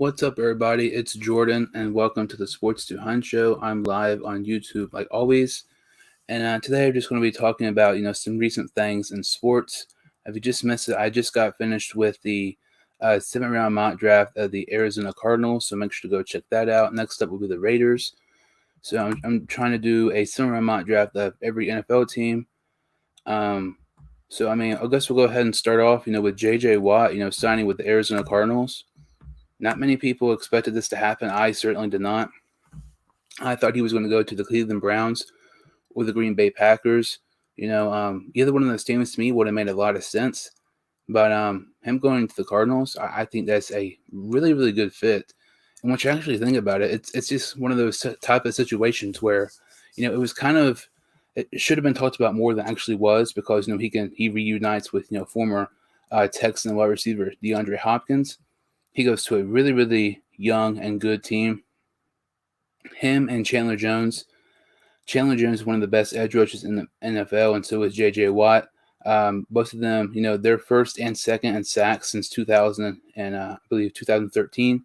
What's up, everybody? It's Jordan, and welcome to the Sports to Hunt Show. I'm live on YouTube, like always, and today I'm just going to be talking about some recent things in sports. If you just missed it, I just got finished with the 7th round mock draft of the Arizona Cardinals, so make sure to go check that out. Next up will be the Raiders. So I'm trying to do a 7th round mock draft of every NFL team. I guess we'll go ahead and start off, with J.J. Watt, signing with the Arizona Cardinals. Not many people expected this to happen. I certainly did not. I thought he was going to go to the Cleveland Browns or the Green Bay Packers. Either one of those teams to me would have made a lot of sense. But him going to the Cardinals, I think that's a really, really good fit. And once you actually think about it, it's just one of those type of situations where, it was it should have been talked about more than actually was, because he reunites with former Texan wide receiver DeAndre Hopkins. He goes to a really, really young and good team. Him and Chandler Jones. Chandler Jones is one of the best edge rushers in the NFL, and so is J.J. Watt. Both of them, they're first and second in sacks since 2000 and I believe 2013.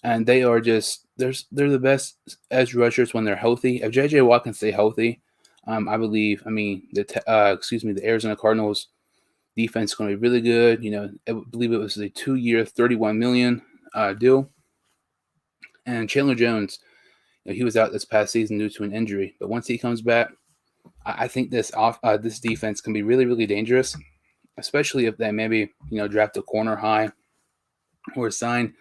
And they are they're the best edge rushers when they're healthy. If J.J. Watt can stay healthy, the Arizona Cardinals defense is going to be really good. I believe it was a 2-year, $31 million deal. And Chandler Jones, he was out this past season due to an injury, but once he comes back, I think this defense can be really, really dangerous, especially if they maybe draft a corner high or sign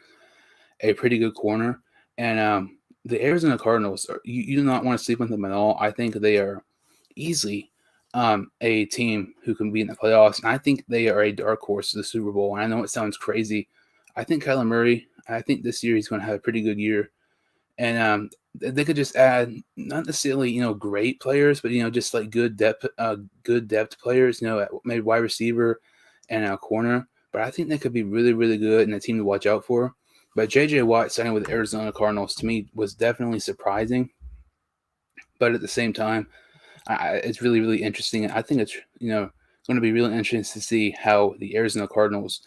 a pretty good corner. And the Arizona Cardinals, you do not want to sleep on them at all. I think they are easily a team who can be in the playoffs, and I think they are a dark horse to the Super Bowl. And I know it sounds crazy. I think Kyler Murray, I think this year he's going to have a pretty good year. And they could just add not necessarily great players, but just like good depth players. Maybe wide receiver and corner. But I think they could be really, really good and a team to watch out for. But J.J. Watt signing with the Arizona Cardinals to me was definitely surprising. But at the same time, it's really, really interesting. I think it's going to be really interesting to see how the Arizona Cardinals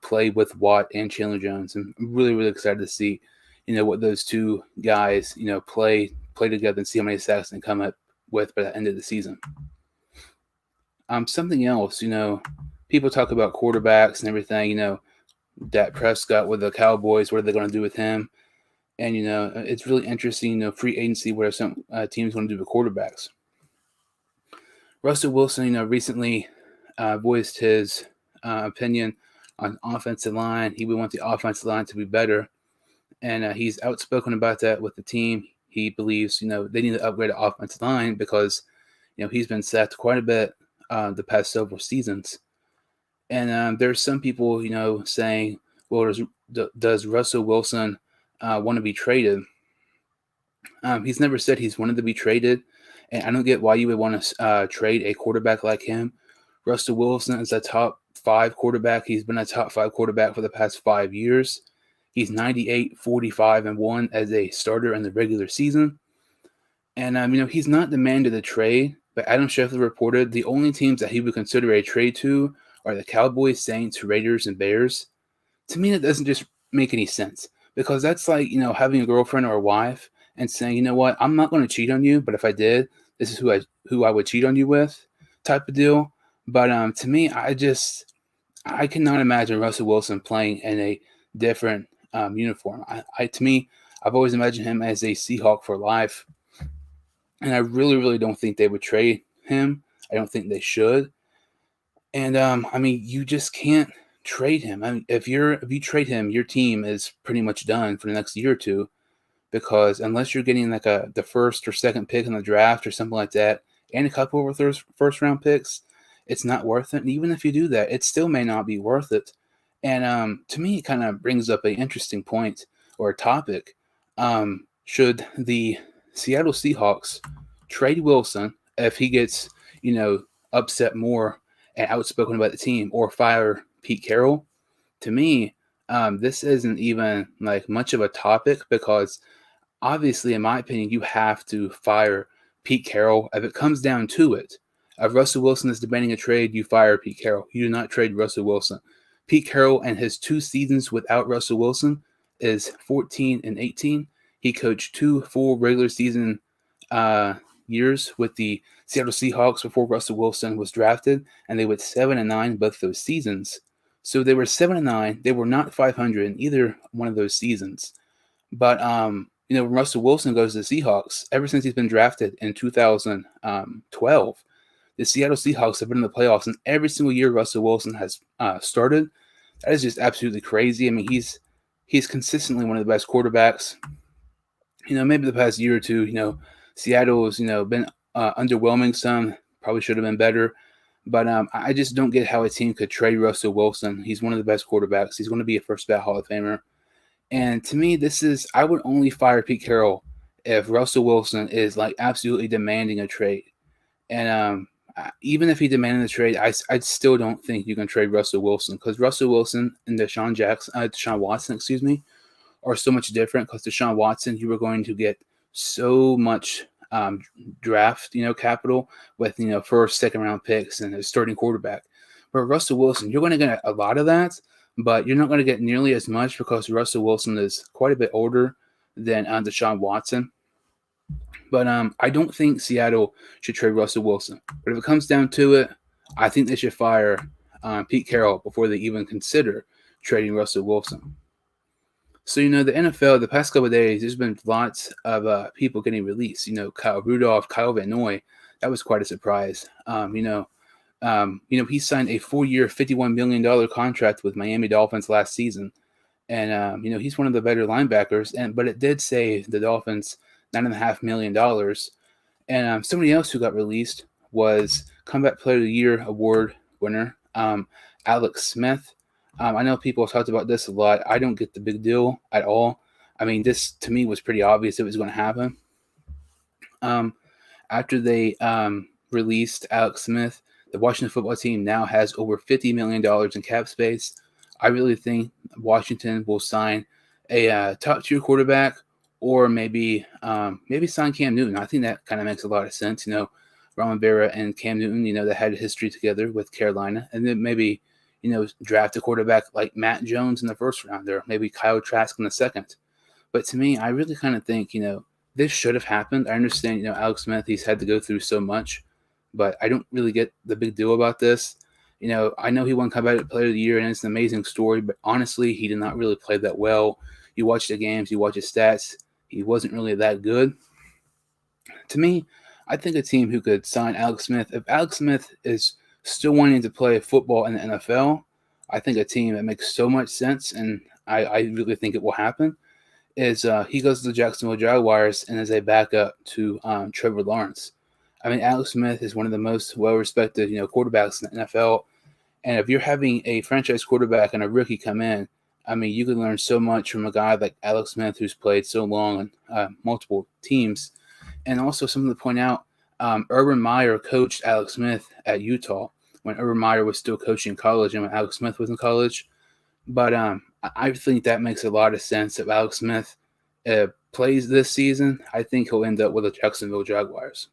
play with Watt and Chandler Jones. I'm really, really excited to see what those two guys play together and see how many sacks they come up with by the end of the season. Something else, people talk about quarterbacks and everything. Dak Prescott with the Cowboys, what are they going to do with him? And it's really interesting. Free agency, what are some teams going to do with quarterbacks? Russell Wilson, recently voiced his opinion on offensive line. He would want the offensive line to be better, and he's outspoken about that with the team. He believes, they need to upgrade the offensive line because, he's been sacked quite a bit the past several seasons. And there's some people, saying, well, does Russell Wilson want to be traded? He's never said he's wanted to be traded. And I don't get why you would want to trade a quarterback like him. Russell Wilson is a top 5 quarterback. He's been a top 5 quarterback for the past 5 years. He's 98, 45, and 1 as a starter in the regular season. And, he's not demanded a trade, but Adam Schefter reported the only teams that he would consider a trade to are the Cowboys, Saints, Raiders, and Bears. To me, that doesn't just make any sense, because that's like, having a girlfriend or a wife and saying, you know what, I'm not going to cheat on you, but if I did, this is who I would cheat on you with, type of deal. But to me, I cannot imagine Russell Wilson playing in a different uniform. To me, I've always imagined him as a Seahawk for life, and I really, really don't think they would trade him. I don't think they should. And you just can't trade him. If you trade him, your team is pretty much done for the next year or two. Because unless you're getting like the first or second pick in the draft or something like that, and a couple of first round picks, it's not worth it. And even if you do that, it still may not be worth it. And to me, it kind of brings up an interesting point or a topic. Should the Seattle Seahawks trade Wilson if he gets, upset more and outspoken about the team, or fire Pete Carroll? To me, this isn't even like much of a topic, because obviously, in my opinion, you have to fire Pete Carroll if it comes down to it. If Russell Wilson is demanding a trade, you fire Pete Carroll. You do not trade Russell Wilson. Pete Carroll and his 2 seasons without Russell Wilson is 14-18. He coached 2 full regular season years with the Seattle Seahawks before Russell Wilson was drafted, and they went 7-9 both those seasons. So they were 7-9. They were not 500 in either one of those seasons. But when Russell Wilson goes to the Seahawks, ever since he's been drafted in 2012, the Seattle Seahawks have been in the playoffs, and every single year Russell Wilson has started. That is just absolutely crazy. I mean, he's consistently one of the best quarterbacks. Maybe the past year or two, Seattle has been underwhelming some. Probably should have been better. But I just don't get how a team could trade Russell Wilson. He's one of the best quarterbacks. He's going to be a first ballot Hall of Famer. And to me, I would only fire Pete Carroll if Russell Wilson is like absolutely demanding a trade. And even if he demanded a trade, I still don't think you can trade Russell Wilson, because Russell Wilson and Deshaun Watson, are so much different. Because Deshaun Watson, you were going to get so much draft, capital with, first, second round picks and a starting quarterback. But Russell Wilson, you're going to get a lot of that, but you're not going to get nearly as much because Russell Wilson is quite a bit older than Deshaun Watson. But I don't think Seattle should trade Russell Wilson. But if it comes down to it, I think they should fire Pete Carroll before they even consider trading Russell Wilson. So, the NFL, the past couple of days, there's been lots of people getting released. Kyle Rudolph, Kyle Van Noy, that was quite a surprise. He signed a 4-year, $51 million contract with Miami Dolphins last season. And, he's one of the better linebackers. But it did save the Dolphins $9.5 million. And somebody else who got released was Comeback Player of the Year award winner, Alex Smith. I know people have talked about this a lot. I don't get the big deal at all. I mean, this to me was pretty obvious it was going to happen. After they released Alex Smith, the Washington football team now has over $50 million in cap space. I really think Washington will sign a top-tier quarterback, or maybe sign Cam Newton. I think that kind of makes a lot of sense. Ron Rivera and Cam Newton, they had a history together with Carolina. And then maybe, draft a quarterback like Matt Jones in the first round, or maybe Kyle Trask in the second. But to me, I really kind of think, this should have happened. I understand, Alex Smith, he's had to go through so much, but I don't really get the big deal about this. I know he won Comeback Player of the Year, and it's an amazing story, but honestly, he did not really play that well. You watch the games, you watch his stats, he wasn't really that good. To me, I think a team who could sign Alex Smith, if Alex Smith is still wanting to play football in the NFL, I think a team that makes so much sense, and I really think it will happen, is he goes to the Jacksonville Jaguars and is a backup to Trevor Lawrence. I mean, Alex Smith is one of the most well-respected, quarterbacks in the NFL, and if you're having a franchise quarterback and a rookie come in, I mean, you can learn so much from a guy like Alex Smith, who's played so long on multiple teams. And also something to point out, Urban Meyer coached Alex Smith at Utah when Urban Meyer was still coaching college and when Alex Smith was in college. But I think that makes a lot of sense. If Alex Smith plays this season, I think he'll end up with the Jacksonville Jaguars.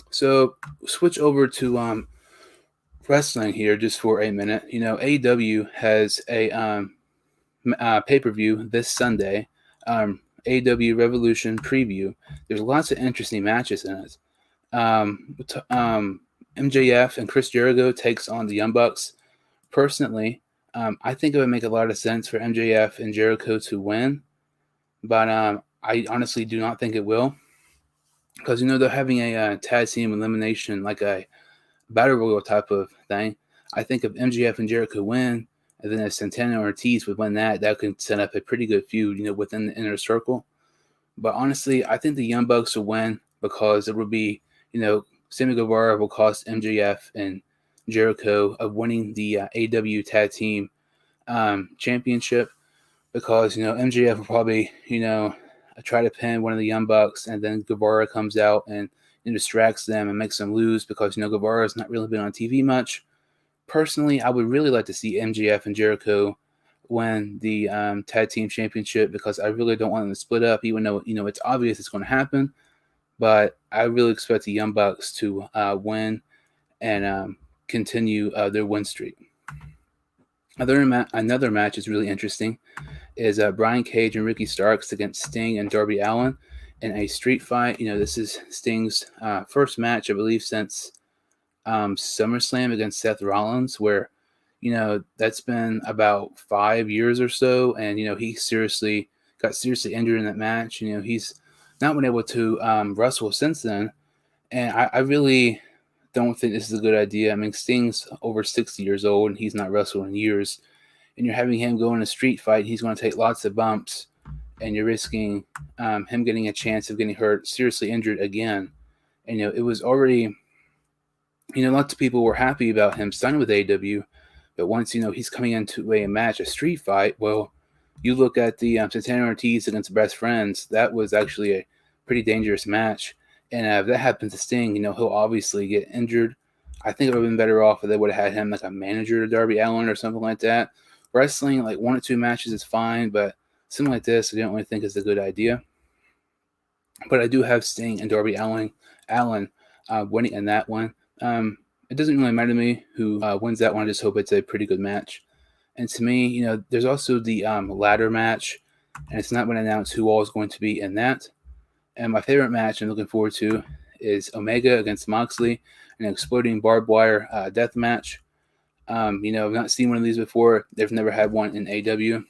So switch over to wrestling here just for a minute. AEW has a pay-per-view this Sunday, AEW Revolution Preview. There's lots of interesting matches in it. MJF and Chris Jericho takes on the Young Bucks. Personally, I think it would make a lot of sense for MJF and Jericho to win, but I honestly do not think it will, because they're having a tag team elimination, like a battle royal type of thing. I think if MJF and Jericho win, and then if Santana and Ortiz would win that could set up a pretty good feud, within the inner circle. But honestly, I think the Young Bucks will win, because it will be, Sammy Guevara will cost MJF and Jericho of winning the AEW Tag Team Championship, because, MJF will probably, try to pin one of the Young Bucks, and then Guevara comes out and distracts them and makes them lose, because, Guevara's not really been on TV much. Personally, I would really like to see MJF and Jericho win the Tag Team Championship, because I really don't want them to split up, even though, it's obvious it's going to happen. But I really expect the Young Bucks to win and continue their win streak. Another match is really interesting is Brian Cage and Ricky Starks against Sting and Darby Allin in a street fight. This is Sting's first match, I believe, since SummerSlam against Seth Rollins, where that's been about 5 years or so, and he got seriously injured in that match. He's not been able to wrestle since then, and I really don't think this is a good idea. I mean, Sting's over 60 years old, and he's not wrestled in years, and you're having him go in a street fight. He's going to take lots of bumps, and you're risking him getting a chance of getting hurt, seriously injured again. And it was already, lots of people were happy about him signing with AEW, but once he's coming into a match, a street fight, well, you look at the Santana Ortiz against Best Friends. That was actually a pretty dangerous match, and if that happens to Sting, he'll obviously get injured. I think it would have been better off if they would have had him like a manager to Darby Allin or something like that. Wrestling like 1 or 2 matches is fine, but something like this, I don't really think is a good idea. But I do have Sting and Darby Allin winning in that one. It doesn't really matter to me who wins that one. I just hope it's a pretty good match. And to me, there's also the ladder match, and it's not been announced who all is going to be in that. And my favorite match I'm looking forward to is Omega against Moxley, an exploding barbed wire death match. I've not seen one of these before. They've never had one in AEW.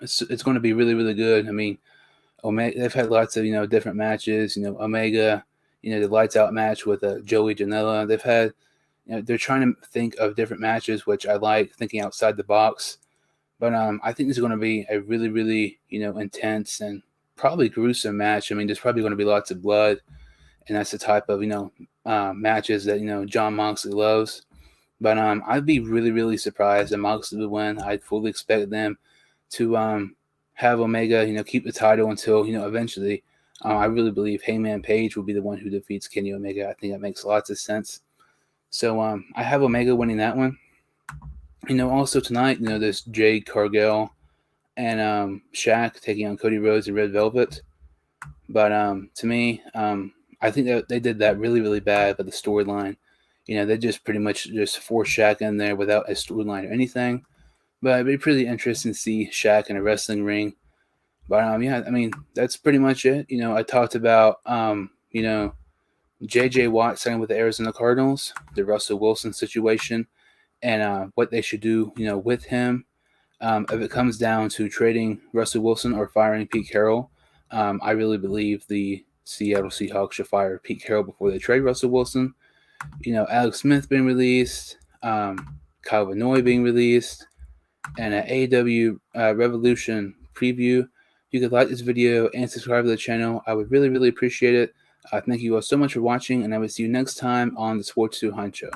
It's going to be really, really good. I mean, Omega, they've had lots of different matches. Omega, the lights out match with Joey Janela. They've had, they're trying to think of different matches, which I like, thinking outside the box. But I think this is going to be a really, really intense and probably gruesome match. I mean, there's probably going to be lots of blood, and that's the type of matches that Jon Moxley loves. But I'd be really, really surprised if Moxley would win. I'd fully expect them to have Omega, keep the title until, eventually. I really believe Heyman Page will be the one who defeats Kenny Omega. I think that makes lots of sense. So I have Omega winning that one. Also tonight, there's Jade Cargill and Shaq taking on Cody Rhodes and Red Velvet. But to me, I think that they did that really, really bad with the storyline. They just pretty much just forced Shaq in there without a storyline or anything. But it'd be pretty interesting to see Shaq in a wrestling ring. But yeah, I mean, that's pretty much it. I talked about J.J. Watt signing with the Arizona Cardinals, the Russell Wilson situation, and what they should do, with him. If it comes down to trading Russell Wilson or firing Pete Carroll, I really believe the Seattle Seahawks should fire Pete Carroll before they trade Russell Wilson. Alex Smith being released, Kyle Vanoy being released, and an AEW Revolution Preview. You could like this video and subscribe to the channel. I would really, really appreciate it. Thank you all so much for watching, and I will see you next time on the Sports 2 Hunt Show.